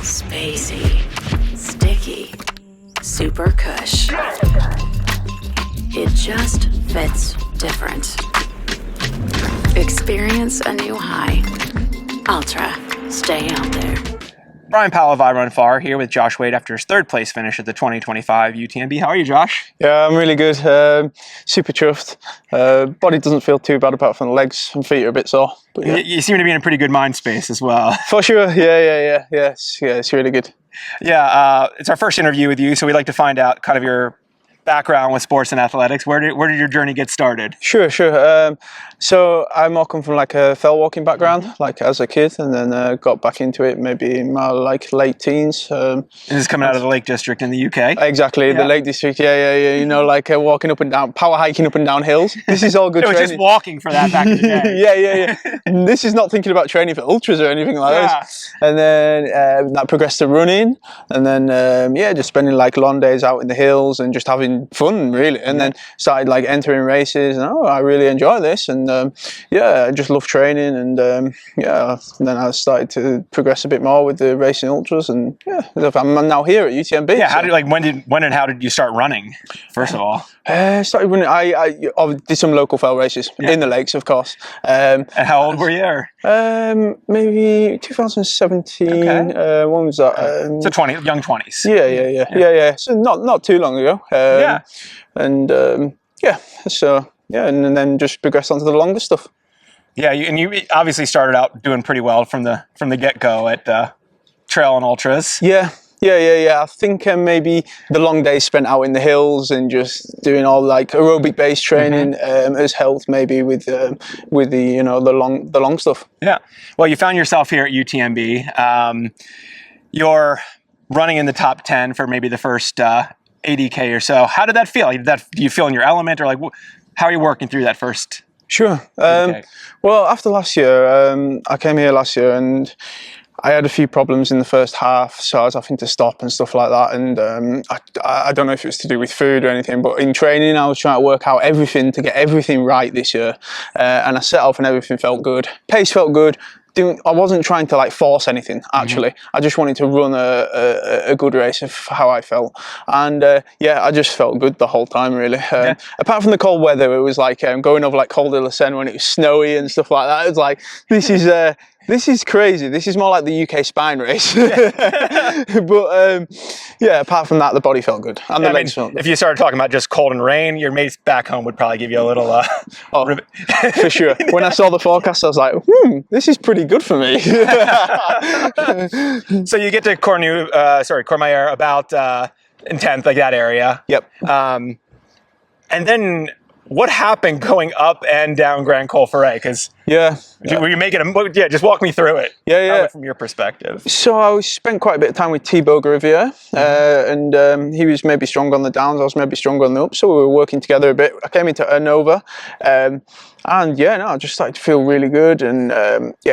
Spacey, sticky, super cush. It just fits different. Experience a new high. Ultra, stay out there. Brian Powell of I Run Far here with Josh Wade after his third place finish at the 2025 UTMB. How are you, Josh? Yeah, I'm really good. Super chuffed. Body doesn't feel too bad apart from the legs and feet are a bit sore. But yeah. You seem to be in a pretty good mind space as well. For sure. Yeah. It's really good. Yeah, it's our first interview with you, so we'd like to find out kind of your background with sports and athletics. Where did your journey get started? Sure. So I more come from like a fell walking background, like as a kid, and then got back into it maybe in my like late teens. And this is coming out of the Lake District in the UK. Exactly, the Lake District. Yeah. You know, like walking up and down, power hiking up and down hills. This is all good. It was training. just walking for that back in the day. Yeah. This is not thinking about training for ultras or anything like this. And then that progressed to running, and then just spending like long days out in the hills and just having fun really. And then started like entering races, and I really enjoy this. And I just love training, and then I started to progress a bit more with the racing ultras, and I'm now here at UTMB. Yeah, when and how did you start running? First of all, started running. I did some local fell races in the lakes, of course. And how old were you? Maybe 2017. Okay. When was that? So young 20s. Yeah. So not too long ago. And and then just progressed onto the longer stuff. Yeah, you obviously started out doing pretty well from the get-go at trail and ultras. Yeah. I think maybe the long days spent out in the hills and just doing all like aerobic based training has helped maybe with the the long stuff. Yeah. Well, you found yourself here at UTMB. You're running in the top 10 for maybe the first 80K or so. How did that feel? Do you feel in your element, or like how are you working through that first? Sure. Well, after last year, I came here last year and I had a few problems in the first half, so I was having to stop and stuff like that. And I don't know if it was to do with food or anything, but in training, I was trying to work out everything to get everything right this year. And I set off and everything felt good. Pace felt good. I wasn't trying to like force anything, actually. I just wanted to run a good race of how I felt. And I just felt good the whole time, really. Apart from the cold weather, it was like going over like Col de la Seine when it was snowy and stuff like that. It was like, this is crazy. This is more like the UK spine race. But apart from that, the body felt good. And the legs felt good. If you started talking about just cold and rain, your mates back home would probably give you a little for sure. When I saw the forecast, I was like, this is pretty good for me. So you get to Courmayeur about in 10th, like that area. Yep. And then what happened going up and down Grand Col Ferret? Because were you making just walk me through it. From your perspective. So I spent quite a bit of time with Thibaut Garivier, and he was maybe strong on the downs, I was maybe stronger on the ups, so we were working together a bit. I came into Nova, I just started to feel really good, and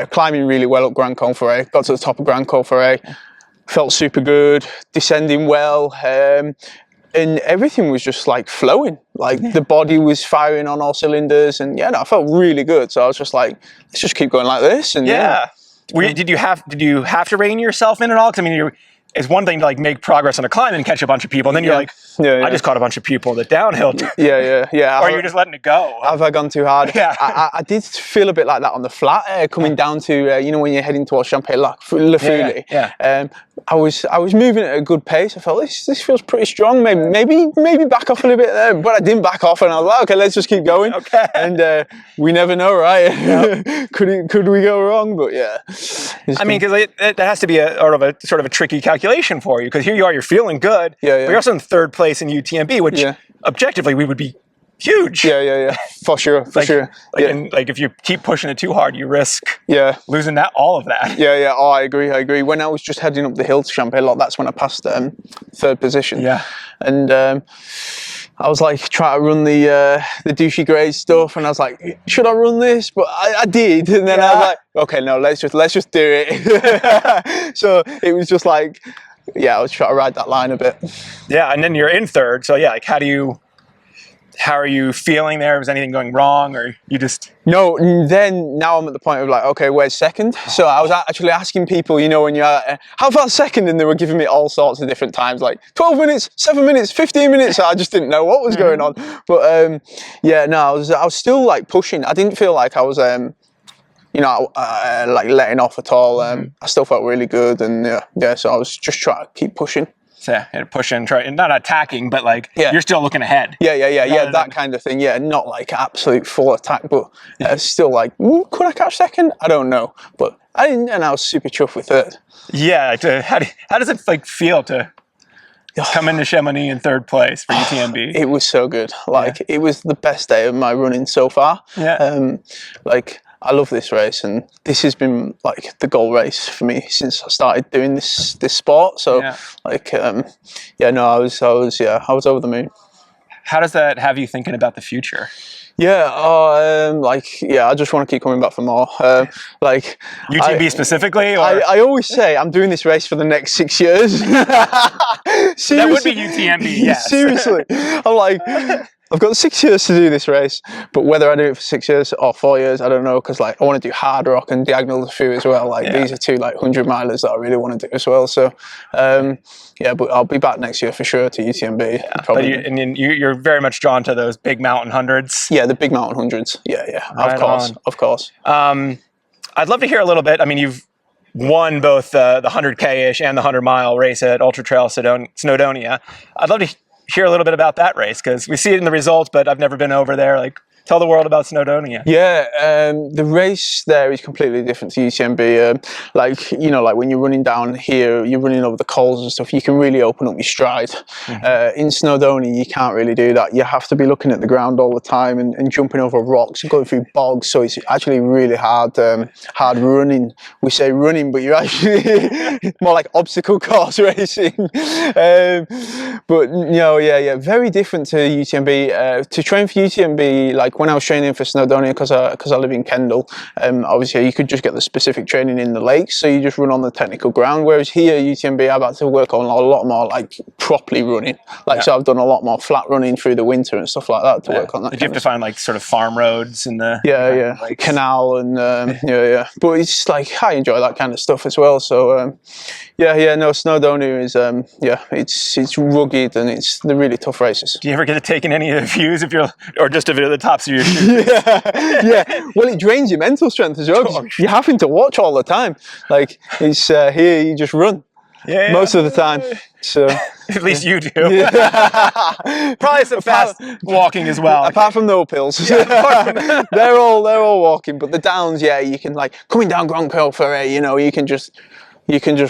climbing really well up Grand Col Ferret. Got to the top of Grand Col Ferret, felt super good, descending well. And everything was just like flowing, like the body was firing on all cylinders, and I felt really good. So I was just like, let's just keep going like this. And did you have to rein yourself in at all? Because I mean, it's one thing to like make progress on a climb and catch a bunch of people, and then you're like, I just caught a bunch of people at the downhill. Or you're just letting it go. Have I gone too hard? Yeah. I did feel a bit like that on the flat, coming down to when you're heading towards Champay-Le Fouilly. I was moving at a good pace. I felt this feels pretty strong. Maybe back off a little bit there, but I didn't back off, and I was like, okay, let's just keep going. Okay. And we never know, right? Yep. Could we go wrong? But I mean, because that has to be a sort of a tricky calculation for you, because here you are, you're feeling good. But you're also in third place in UTMB, which objectively we would be huge. Yeah. For sure. And if you keep pushing it too hard, you risk losing all of that. Yeah. Oh, I agree. When I was just heading up the hill to Champay-Le, that's when I passed third position. Yeah. And I was like trying to run the douchey grade stuff, and I was like, should I run this? But I did, and then I was like, okay, no, let's just do it. So it was just like, I was trying to ride that line a bit. Yeah, and then you're in third, so like how do you How are you feeling there? Was anything going wrong, or you just? No, now I'm at the point of like, okay, where's second? So I was actually asking people, you know, when you're how far second? And they were giving me all sorts of different times, like 12 minutes, 7 minutes, 15 minutes. So I just didn't know what was going on. But yeah, no, I was still like pushing. I didn't feel like I was, you know, like letting off at all. I still felt really good, and yeah. So I was just trying to keep pushing. Pushing, trying, not attacking, but like you're still looking ahead. Yeah, that kind of thing. Yeah, not like absolute full attack, but still like, could I catch second? I don't know, but I didn't, and I was super chuffed with third. Yeah, how does it like feel to come into Chamonix in third place for UTMB? It was so good. Like it was the best day of my running so far. Yeah. Like I love this race, and this has been like the goal race for me since I started doing this sport. So like, yeah, no, I was over the moon. How does that have you thinking about the future? Yeah, like, yeah, I just want to keep coming back for more. Like UTMB specifically? Or? I always say I'm doing this race for the next 6 years. Seriously, that would be UTMB, yes. Seriously. I'm like, I've got 6 years to do this race, but whether I do it for 6 years or 4 years, I don't know, because like I want to do hard rock and diagonal few as well. Like these are two like 100-milers that I really want to do as well. So yeah, but I'll be back next year for sure to UTMB. Yeah, probably. But you're very much drawn to those big mountain hundreds. Yeah, the big mountain hundreds. Yeah, right of course. I'd love to hear a little bit. I mean, you've won both the 100K-ish and the 100-mile race at Ultra Trail Snowdonia. I'd love to hear a little bit about that race, because we see it in the results, but I've never been over there. Like, tell the world about Snowdonia. Yeah, the race there is completely different to UTMB. Like, you know, like when you're running down here, you're running over the coals and stuff, you can really open up your stride. In Snowdonia, you can't really do that. You have to be looking at the ground all the time and jumping over rocks and going through bogs. So it's actually really hard running. We say running, but you're actually more like obstacle course racing. But no, yeah, very different to UTMB. To train for UTMB, like when I was training for Snowdonia, because I live in Kendal, obviously you could just get the specific training in the lakes, so you just run on the technical ground. Whereas here, UTMB, I've had to work on a lot more like properly running. Like so, I've done a lot more flat running through the winter and stuff like that to work on that. Did you have to find like sort of farm roads in the like canal and yeah. But it's like I enjoy that kind of stuff as well. So no, Snowdonia is it's rugged and it's the really tough races. Do you ever get to take in any of the views or just a bit of the tops of your shoes? yeah. Well, it drains your mental strength as well. You're having to watch all the time. Like it's here, you just run. Most of the time. So at least you do. Probably some fast walking as well. Apart from the uphills, they're all walking. But the downs, you can like coming down Grand Pelfret, you know, you can just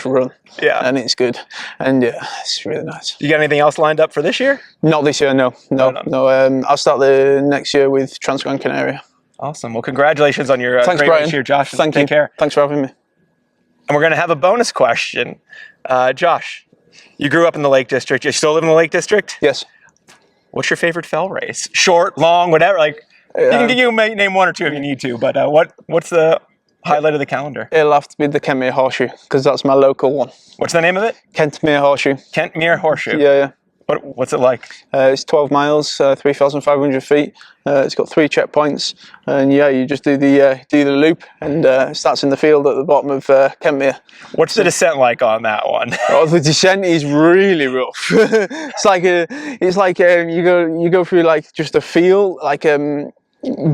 run. Yeah, and it's good, and it's really nice. You got anything else lined up for this year? Not this year, no. I'll start the next year with Trans-Gran Canaria. Awesome. Well, congratulations on your Thanks, great Brian. race here, Josh. Thank you. Take care. Thanks for having me. And we're going to have a bonus question. Josh, you grew up in the Lake District. You still live in the Lake District? Yes. What's your favorite fell race? Short, long, whatever. Like you may name one or two if you need to. But what's the highlight of the calendar? It'll have to be the Kentmere Horseshoe, because that's my local one. What's the name of it? Kentmere Horseshoe. Kentmere Horseshoe. Yeah. What's it like? It's 12 miles, 3,500 feet. It's got 3 checkpoints, and you just do the loop, and it starts in the field at the bottom of Kentmere. What's the descent like on that one? Oh, the descent is really rough. It's like you go through like just a field, like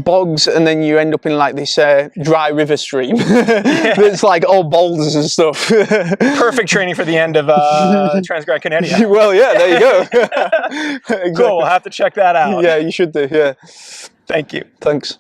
bogs, and then you end up in like this dry river stream. It's like all boulders and stuff. Perfect training for the end of Trans-Gran Canaria. Well, yeah, there you go. Exactly. Cool, we'll have to check that out. Yeah, you should do. Yeah. Thank you. Thanks.